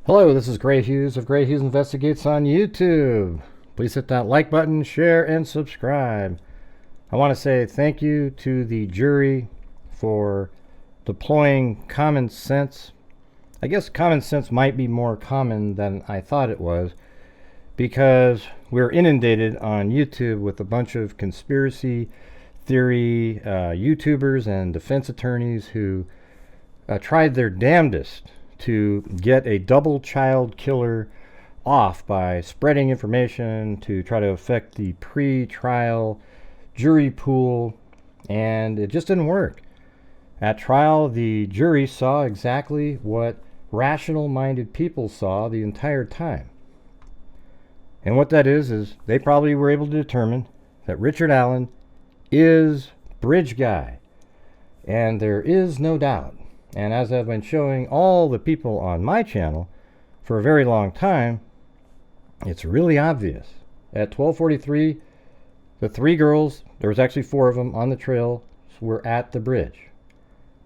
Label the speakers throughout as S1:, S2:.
S1: Hello, this is Grant Hughes of Grant Hughes Investigates on YouTube. Please hit that like button, share, and subscribe. I want to say thank you to the jury for deploying common sense. I guess common sense might be more common than I thought it was, because we're inundated on YouTube with a bunch of conspiracy theory YouTubers and defense attorneys who tried their damnedest to get a double child killer off by spreading information to try to affect the pre-trial jury pool, and it just didn't work. At trial, the jury saw exactly what rational-minded people saw the entire time. And what that is they probably were able to determine that Richard Allen is Bridge Guy. And there is no doubt, and as I've been showing all the people on my channel for a very long time, it's really obvious. At 12:43, the three girls, there was actually four of them on the trail, were at the bridge.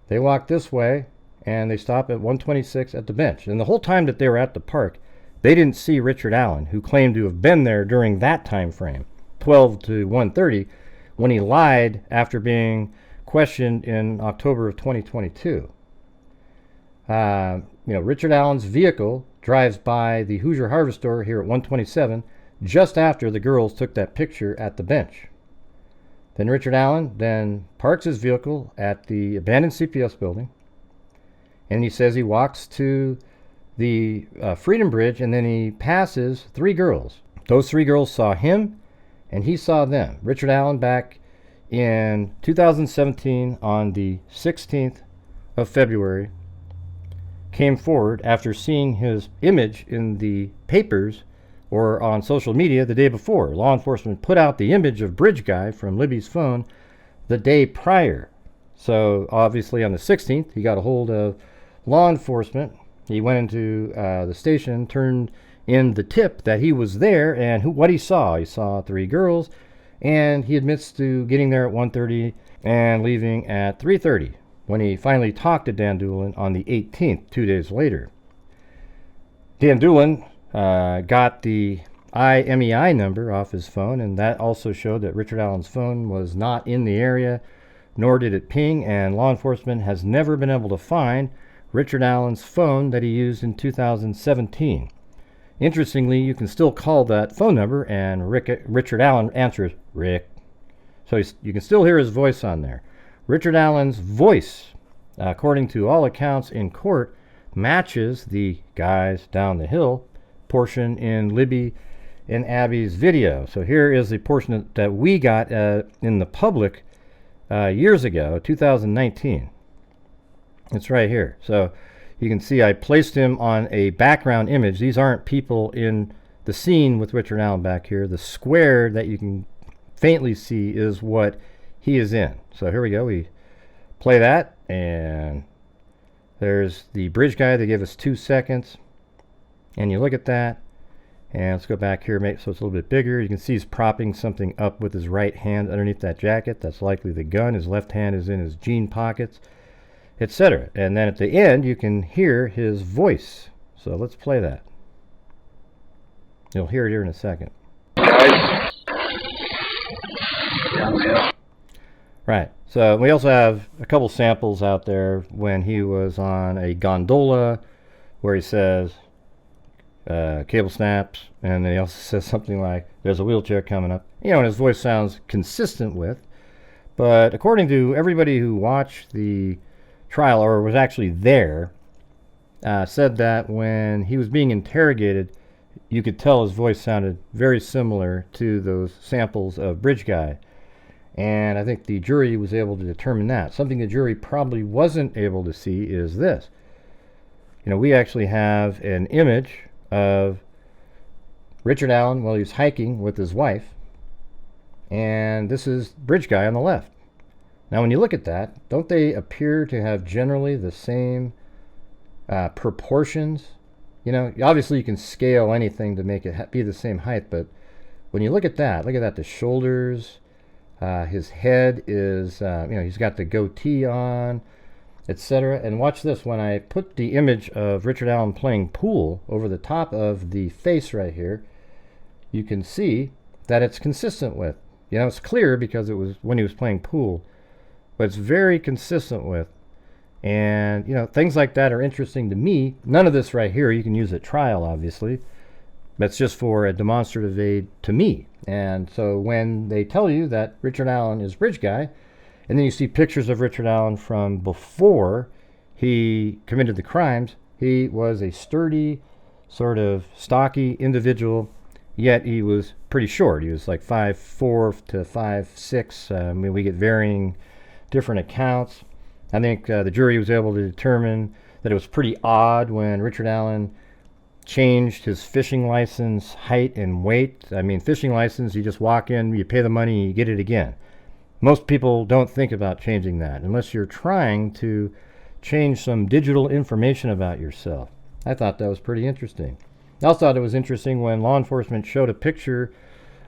S1: They walked this way and they stopped at 126 at the bench. And the whole time that they were at the park, they didn't see Richard Allen, who claimed to have been there during that time frame, 12 to 1:30, when he lied after being questioned in October of 2022. Richard Allen's vehicle drives by the Hoosier Harvest Store here at 127 just after the girls took that picture at the bench. Then Richard Allen then parks his vehicle at the abandoned CPS building, and he says he walks to the Freedom Bridge, and then he passes three girls. Those three girls saw him, and he saw them. Richard Allen, back in 2017 on the 16th of February, came forward after seeing his image in the papers or on social media the day before. Law enforcement put out the image of Bridge Guy from Libby's phone the day prior. So obviously on the 16th, he got a hold of law enforcement. He went into the station, turned in the tip that he was there, and what he saw three girls, and he admits to getting there at 1:30 and leaving at 3:30. When he finally talked to Dan Doolin on the 18th, 2 days later. Dan Doolin got the IMEI number off his phone, and that also showed that Richard Allen's phone was not in the area, nor did it ping, and law enforcement has never been able to find Richard Allen's phone that he used in 2017. Interestingly, you can still call that phone number, and Richard Allen answers, Rick. So you can still hear his voice on there. Richard Allen's voice, according to all accounts in court, matches the guys down the hill portion in Libby and Abby's video. So here is the portion that we got in the public years ago, 2019. It's right here. So you can see I placed him on a background image. These aren't people in the scene with Richard Allen back here. The square that you can faintly see is what he is in. So here we go. We play that, and there's the Bridge Guy. They give us 2 seconds, and you look at that, and let's go back here, so it's a little bit bigger. You can see he's propping something up with his right hand underneath that jacket. That's likely the gun. His left hand is in his jean pockets, etc. And then at the end, you can hear his voice. So let's play that. You'll hear it here in a second. Right. So we also have a couple samples out there when he was on a gondola where he says cable snaps, and then he also says something like there's a wheelchair coming up. And his voice sounds consistent with. But according to everybody who watched the trial or was actually there, said that when he was being interrogated, you could tell his voice sounded very similar to those samples of Bridge Guy. And I think the jury was able to determine that. Something the jury probably wasn't able to see is this. We actually have an image of Richard Allen while he's hiking with his wife. And this is Bridge Guy on the left. Now when you look at that, don't they appear to have generally the same proportions? Obviously you can scale anything to make it be the same height, but when you look at that, the shoulders, his head is, he's got the goatee on, etc. And watch this. When I put the image of Richard Allen playing pool over the top of the face right here, you can see that it's consistent with. You know, it's clear because it was when he was playing pool, but it's very consistent with. And, you know, things like that are interesting to me. None of this right here you can use at trial, obviously. That's just for a demonstrative aid to me. And so when they tell you that Richard Allen is Bridge Guy, and then you see pictures of Richard Allen from before he committed the crimes, he was a sturdy, sort of stocky individual, yet he was pretty short. He was like 5'4" to 5'6". I mean, we get varying different accounts. I think the jury was able to determine that it was pretty odd when Richard Allen changed his fishing license height and weight. I mean, fishing license, you just walk in, you pay the money, you get it again. Most people don't think about changing that unless you're trying to change some digital information about yourself. I thought that was pretty interesting. I also thought it was interesting when law enforcement showed a picture.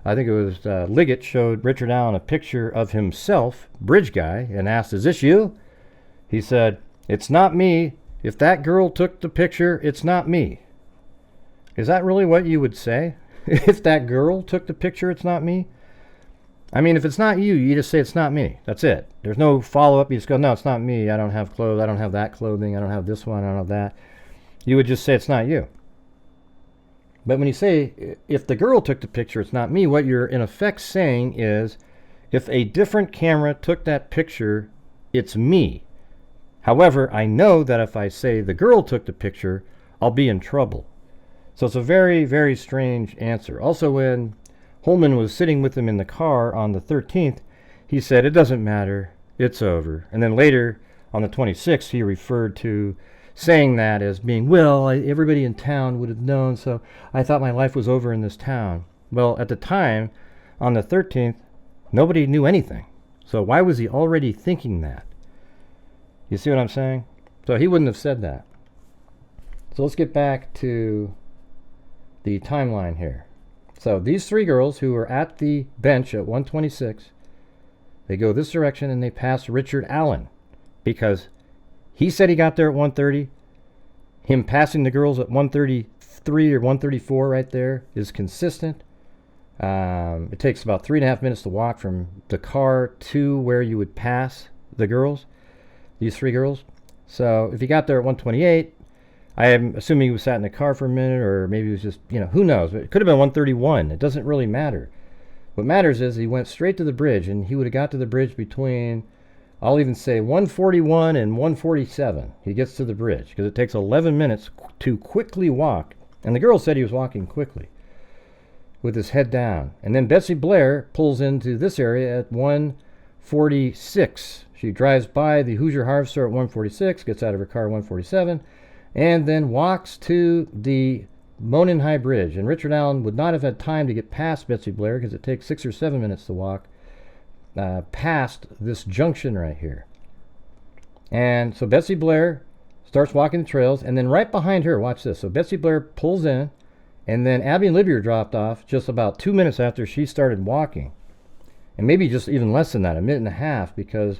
S1: I think it was Liggett showed Richard Allen a picture of himself, Bridge Guy, and asked, "Is this you?" He said, "It's not me. If that girl took the picture, it's not me." Is that really what you would say? If that girl took the picture, it's not me? I mean, if it's not you, you just say it's not me. That's it. There's no follow-up. You just go, no, it's not me. I don't have clothes. I don't have that clothing. I don't have this one. I don't have that. You would just say it's not you. But when you say, if the girl took the picture, it's not me, what you're in effect saying is, if a different camera took that picture, it's me. However, I know that if I say the girl took the picture, I'll be in trouble. So it's a very, very strange answer. Also, when Holman was sitting with him in the car on the 13th, he said, "It doesn't matter, it's over." And then later, on the 26th, he referred to saying that as being, well, everybody in town would have known, so I thought my life was over in this town. Well, at the time, on the 13th, nobody knew anything. So why was he already thinking that? You see what I'm saying? So he wouldn't have said that. So let's get back to the timeline here. So these three girls who were at the bench at 126, they go this direction and they pass Richard Allen because he said he got there at 1:30. Him passing the girls at 1:33 or 1:34 right there is consistent. It takes about 3.5 minutes to walk from the car to where you would pass the girls, these three girls. So if he got there at 1:28, I am assuming he was sat in the car for a minute, or maybe he was just, who knows. It could have been 1:31. It doesn't really matter. What matters is he went straight to the bridge, and he would have got to the bridge between, I'll even say 1:41 and 1:47. He gets to the bridge because it takes 11 minutes to quickly walk. And the girl said he was walking quickly with his head down. And then Betsy Blair pulls into this area at 1:46. She drives by the Hoosier Harvester at 1:46, gets out of her car at 1:47, and then walks to the Monon High Bridge. And Richard Allen would not have had time to get past Betsy Blair because it takes 6 or 7 minutes to walk past this junction right here. And so Betsy Blair starts walking the trails, and then right behind her, watch this. So Betsy Blair pulls in, and then Abby and Libby are dropped off just about 2 minutes after she started walking. And maybe just even less than that, 1.5 minutes, because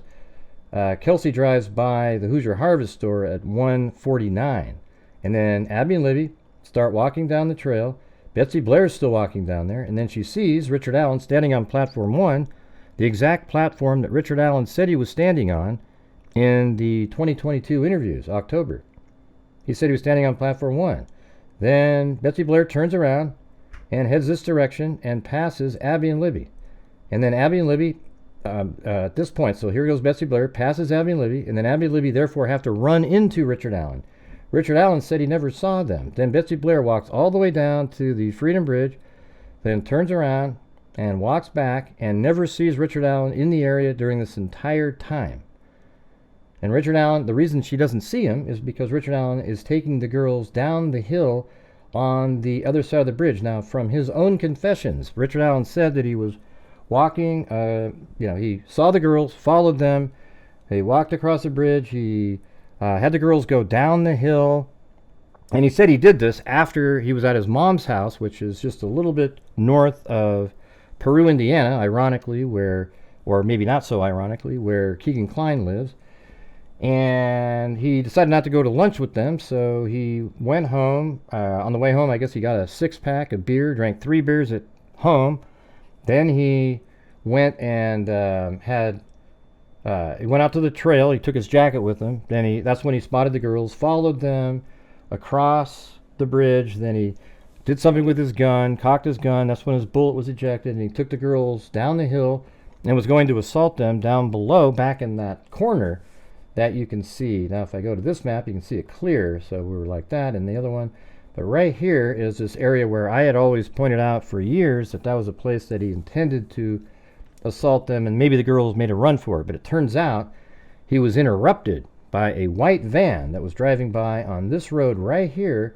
S1: Kelsey drives by the Hoosier Harvest store at 1:49. And then Abby and Libby start walking down the trail. Betsy Blair's still walking down there. And then she sees Richard Allen standing on platform 1, the exact platform that Richard Allen said he was standing on in the 2022 interviews, October. He said he was standing on platform 1. Then Betsy Blair turns around and heads this direction and passes Abby and Libby. And then Abby and Libby, at this point, so here goes Betsy Blair, passes Abby and Libby, and then Abby and Libby therefore have to run into Richard Allen. Richard Allen said he never saw them. Then Betsy Blair walks all the way down to the Freedom Bridge, then turns around and walks back and never sees Richard Allen in the area during this entire time. And Richard Allen, the reason she doesn't see him is because Richard Allen is taking the girls down the hill on the other side of the bridge. Now, from his own confessions, Richard Allen said that he was walking, he saw the girls, followed them, he walked across the bridge, he had the girls go down the hill, and he said he did this after he was at his mom's house, which is just a little bit north of Peru, Indiana, ironically, or maybe not so ironically, where Keegan Kline lives. And he decided not to go to lunch with them, so he went home. On the way home, I guess he got a 6-pack of beer, drank 3 beers at home. Then he went and he went out to the trail. He took his jacket with him. That's when he spotted the girls, followed them across the bridge. Then he did something with his gun, cocked his gun. That's when his bullet was ejected, and he took the girls down the hill and was going to assault them down below, back in that corner that you can see. Now, if I go to this map, you can see it clear. So we were like that, and the other one. But right here is this area where I had always pointed out for years that was a place that he intended to assault them, and maybe the girls made a run for it. But it turns out he was interrupted by a white van that was driving by on this road right here.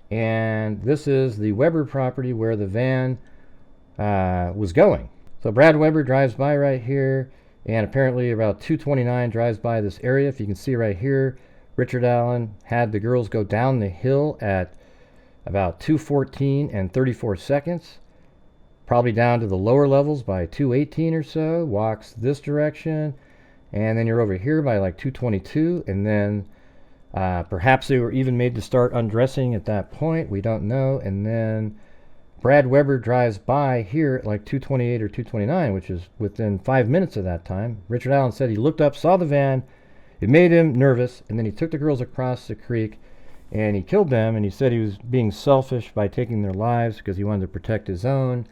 S1: And this is the Weber property where the van was going. So Brad Weber drives by right here, and apparently about 2:29 drives by this area. If you can see right here, Richard Allen had the girls go down the hill at about 2:14 and 34 seconds, probably down to the lower levels by 2:18 or so, walks this direction, and then you're over here by like 2:22, and then perhaps they were even made to start undressing at that point. We don't know. And then Brad Weber drives by here at like 2:28 or 2:29, which is within 5 minutes of that time. Richard Allen said he looked up, saw the van, it made him nervous, and then he took the girls across the creek and he killed them. And he said he was being selfish by taking their lives because he wanted to protect his own,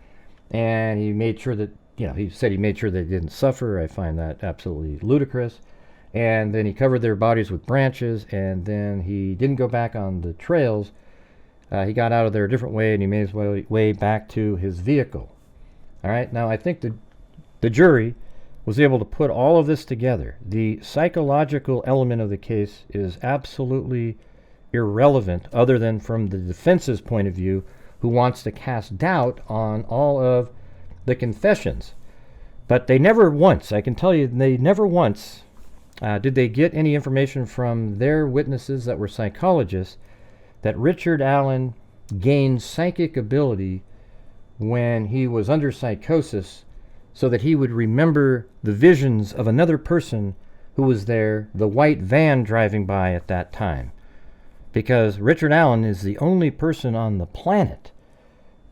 S1: and he made sure that, he said he made sure they didn't suffer. I find that absolutely ludicrous. And then he covered their bodies with branches, and then he didn't go back on the trails. He got out of there a different way, and he made his way back to his vehicle. All right, now I think the jury was able to put all of this together. The psychological element of the case is absolutely irrelevant, other than from the defense's point of view, who wants to cast doubt on all of the confessions. But they never once, I can tell you, they never once did they get any information from their witnesses that were psychologists that Richard Allen gained psychic ability when he was under psychosis, so that he would remember the visions of another person who was there, the white van driving by at that time. Because Richard Allen is the only person on the planet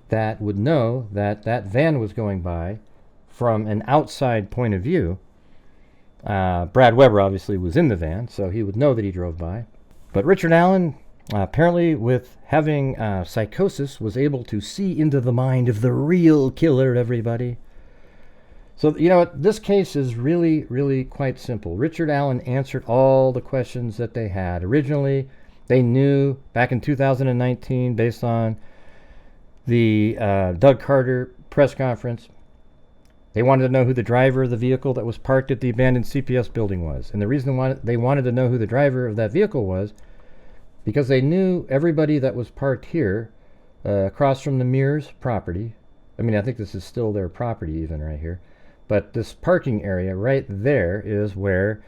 S1: that would know that that van was going by from an outside point of view. Brad Weber obviously was in the van, so he would know that he drove by. But Richard Allen, apparently with having psychosis, was able to see into the mind of the real killer, everybody. So, this case is really, really quite simple. Richard Allen answered all the questions that they had. Originally, they knew back in 2019, based on the Doug Carter press conference, they wanted to know who the driver of the vehicle that was parked at the abandoned CPS building was. And the reason they wanted to know who the driver of that vehicle was, because they knew everybody that was parked here across from the Mears property. I mean, I think this is still their property even right here. But this parking area right there is where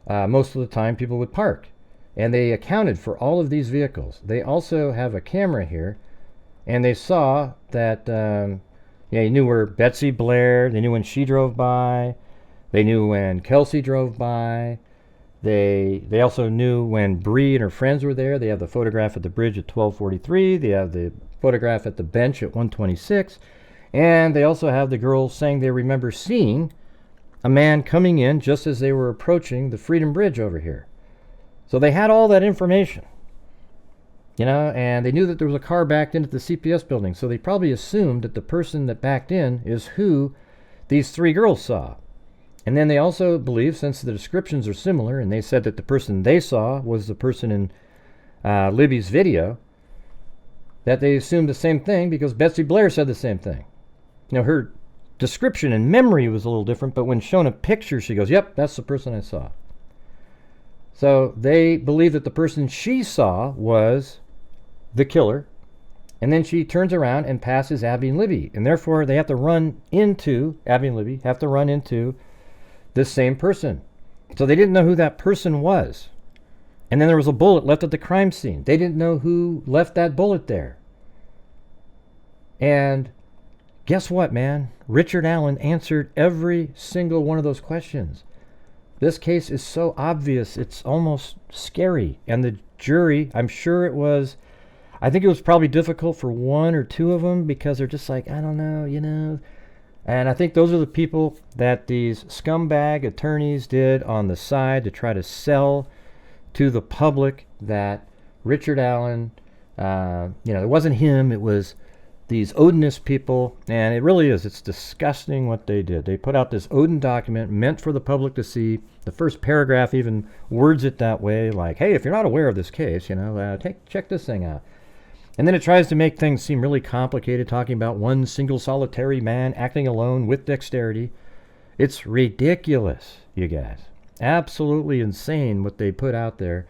S1: most of the time people would park. And they accounted for all of these vehicles. They also have a camera here, and they saw that, you knew where Betsy Blair, they knew when she drove by, they knew when Kelsey drove by, they also knew when Bree and her friends were there. They have the photograph at the bridge at 12:43, they have the photograph at the bench at 1:26, and they also have the girls saying they remember seeing a man coming in just as they were approaching the Freedom Bridge over here. So they had all that information, and they knew that there was a car backed into the CPS building. So they probably assumed that the person that backed in is who these 3 girls saw. And then they also believe, since the descriptions are similar, and they said that the person they saw was the person in Libby's video, that they assumed the same thing because Betsy Blair said the same thing. Her description and memory was a little different, but when shown a picture, she goes, "Yep, that's the person I saw." So they believe that the person she saw was the killer, and then she turns around and passes Abby and Libby, and therefore they have to run into, Abby and Libby have to run into this same person. So they didn't know who that person was. And then there was a bullet left at the crime scene. They didn't know who left that bullet there. And guess what, man? Richard Allen answered every single one of those questions. This case is so obvious, it's almost scary. And the jury, I'm sure it was, I think it was probably difficult for one or two of them because they're just like, I don't know, you know. And I think those are the people that these scumbag attorneys did on the side to try to sell to the public that Richard Allen, it wasn't him, it was these Odinist people, and it really is. It's disgusting what they did. They put out this Odin document meant for the public to see. The first paragraph even words it that way, like, hey, if you're not aware of this case, check this thing out. And then it tries to make things seem really complicated, talking about one single solitary man acting alone with dexterity. It's ridiculous, you guys. Absolutely insane what they put out there.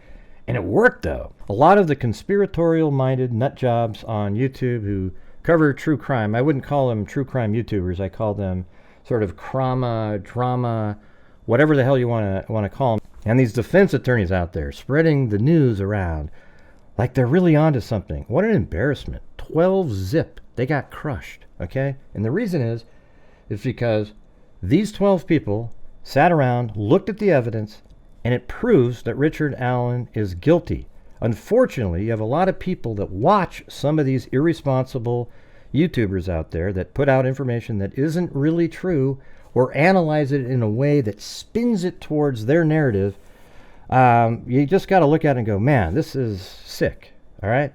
S1: And it worked, though. A lot of the conspiratorial-minded nut jobs on YouTube who cover true crime, I wouldn't call them true crime YouTubers. I call them sort of drama, whatever the hell you want to call them. And these defense attorneys out there spreading the news around like they're really onto something. What an embarrassment. 12 zip. They got crushed, okay? And the reason is because these 12 people sat around, looked at the evidence, and it proves that Richard Allen is guilty. Unfortunately, you have a lot of people that watch some of these irresponsible YouTubers out there that put out information that isn't really true or analyze it in a way that spins it towards their narrative. You just got to look at it and go, man, this is sick, all right?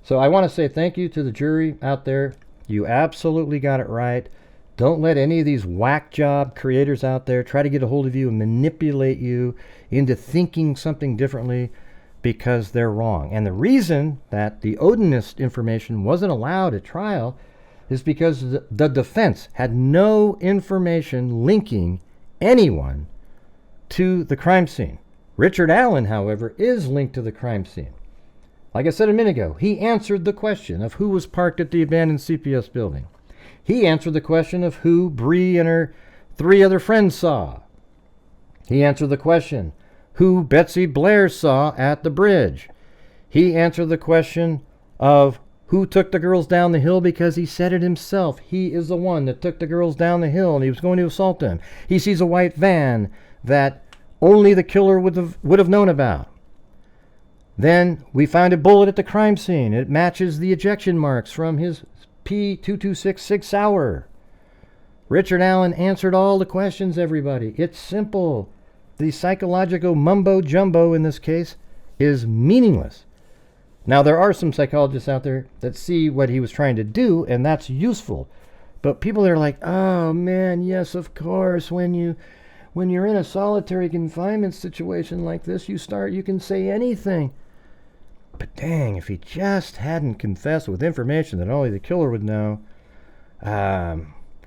S1: So I want to say thank you to the jury out there. You absolutely got it right. Don't let any of these whack job creators out there try to get a hold of you and manipulate you into thinking something differently because they're wrong. And the reason that the Odinist information wasn't allowed at trial is because the defense had no information linking anyone to the crime scene. Richard Allen, however, is linked to the crime scene. Like I said a minute ago, he answered the question of who was parked at the abandoned CPS building. He answered the question of who Bree and her 3 other friends saw. He answered the question who Betsy Blair saw at the bridge. He answered the question of who took the girls down the hill because he said it himself. He is the one that took the girls down the hill and he was going to assault them. He sees a white van that only the killer would have known about. Then we find a bullet at the crime scene. It matches the ejection marks from his P2266 Sig Sauer. Richard Allen answered all the questions, everybody. It's simple. The psychological mumbo-jumbo in this case is meaningless. Now, there are some psychologists out there that see what he was trying to do, and that's useful. But people are like, oh, man, yes, of course, when you're in a solitary confinement situation like this, you can say anything. But dang, if he just hadn't confessed with information that only the killer would know,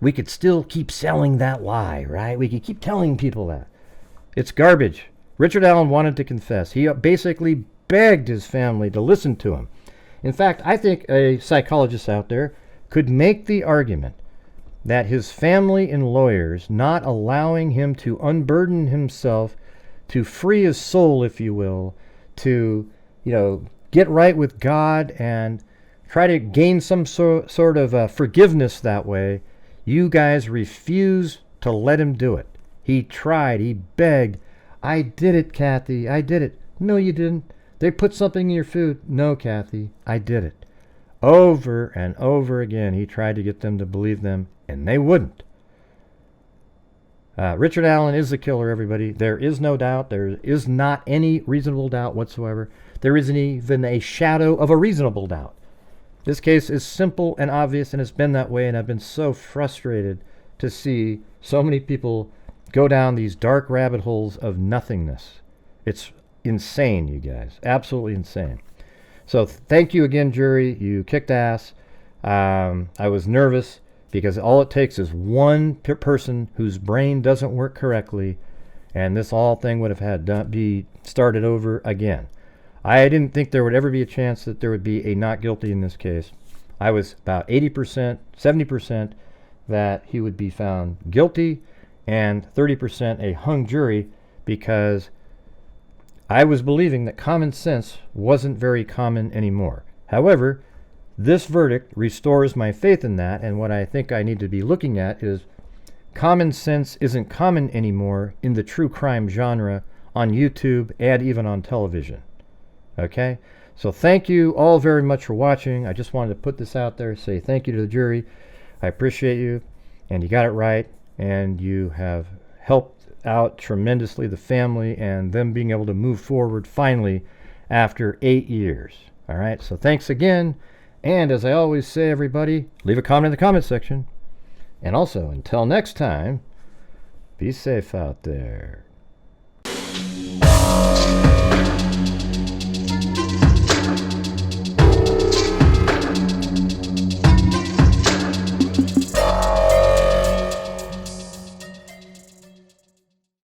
S1: we could still keep selling that lie, right? We could keep telling people that. It's garbage. Richard Allen wanted to confess. He basically begged his family to listen to him. In fact, I think a psychologist out there could make the argument that his family and lawyers not allowing him to unburden himself, to free his soul, if you will, to, get right with God and try to gain some sort of forgiveness that way, you guys refuse to let him do it. He tried. He begged. I did it, Kathy. I did it. No, you didn't. They put something in your food. No, Kathy. I did it. Over and over again, he tried to get them to believe them, and they wouldn't. Richard Allen is the killer, everybody. There is no doubt. There is not any reasonable doubt whatsoever. There isn't even a shadow of a reasonable doubt. This case is simple and obvious, and it's been that way, and I've been so frustrated to see so many people go down these dark rabbit holes of nothingness. It's insane, you guys. Absolutely insane. So thank you again, jury. You kicked ass. I was nervous because all it takes is one person whose brain doesn't work correctly, and this whole thing would have had to be started over again. I didn't think there would ever be a chance that there would be a not guilty in this case. I was about 80%, 70% that he would be found guilty, and 30% a hung jury, because I was believing that common sense wasn't very common anymore. However, this verdict restores my faith in that, and what I think I need to be looking at is common sense isn't common anymore in the true crime genre on YouTube and even on television. Okay? So thank you all very much for watching. I just wanted to put this out there, say thank you to the jury. I appreciate you, and you got it right, and you have helped out tremendously the family and them being able to move forward finally after 8 years. All right, so thanks again, and as I always say, everybody, leave a comment in the comment section. And also, until next time, be safe out there.